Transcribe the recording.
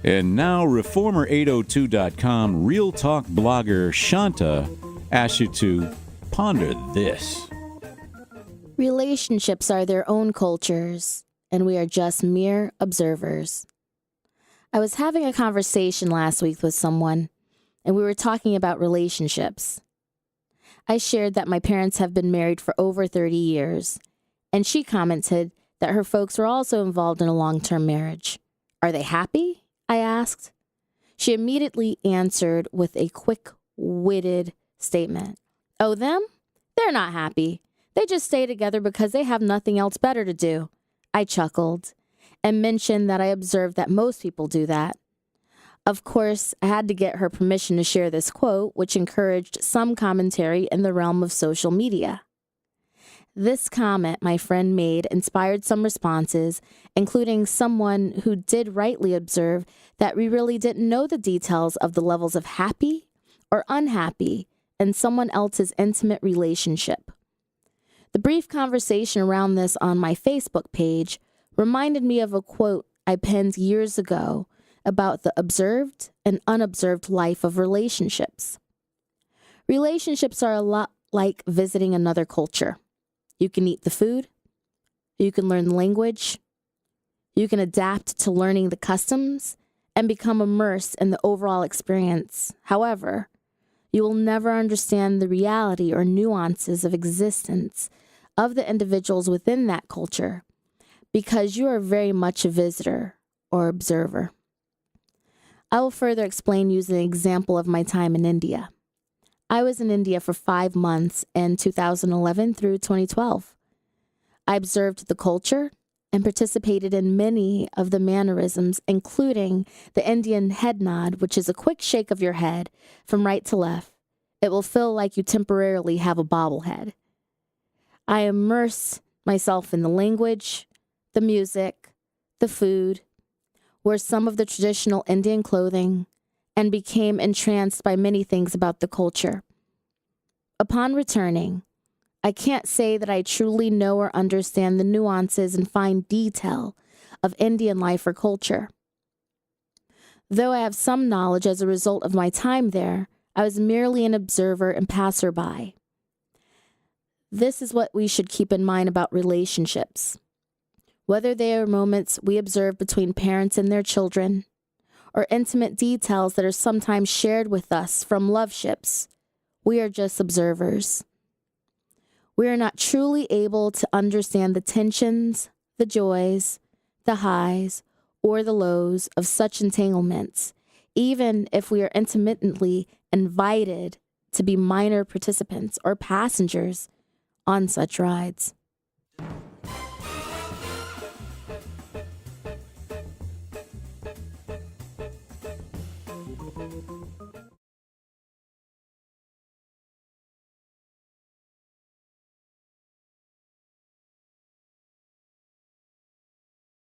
And now, Reformer802.com Real Talk blogger Shanta asks you to ponder this. Relationships are their own cultures, and we are just mere observers. I was having a conversation last week with someone, and we were talking about relationships. I shared that my parents have been married for over 30 years, and she commented that her folks were also involved in a long-term marriage. Are they happy? I asked. She immediately answered with a quick-witted statement. Oh, them? They're not happy. They just stay together because they have nothing else better to do. I chuckled and mentioned that I observed that most people do that. Of course, I had to get her permission to share this quote, which encouraged some commentary in the realm of social media. This comment my friend made inspired some responses, including someone who did rightly observe that we really didn't know the details of the levels of happy or unhappy in someone else's intimate relationship. The brief conversation around this on my Facebook page reminded me of a quote I penned years ago about the observed and unobserved life of relationships. Relationships are a lot like visiting another culture. You can eat the food, you can learn the language, you can adapt to learning the customs, and become immersed in the overall experience. However, you will never understand the reality or nuances of existence of the individuals within that culture because you are very much a visitor or observer. I will further explain using an example of my time in India. I was in India for 5 months in 2011 through 2012. I observed the culture and participated in many of the mannerisms, including the Indian head nod, which is a quick shake of your head from right to left. It will feel like you temporarily have a bobblehead. I immerse myself in the language, the music, the food, wore some of the traditional Indian clothing, and became entranced by many things about the culture. Upon returning, I can't say that I truly know or understand the nuances and fine detail of Indian life or culture. Though I have some knowledge as a result of my time there, I was merely an observer and passerby. This is what we should keep in mind about relationships. Whether they are moments we observe between parents and their children, or intimate details that are sometimes shared with us from love ships, we are just observers. We are not truly able to understand the tensions, the joys, the highs, or the lows of such entanglements, even if we are intermittently invited to be minor participants or passengers on such rides.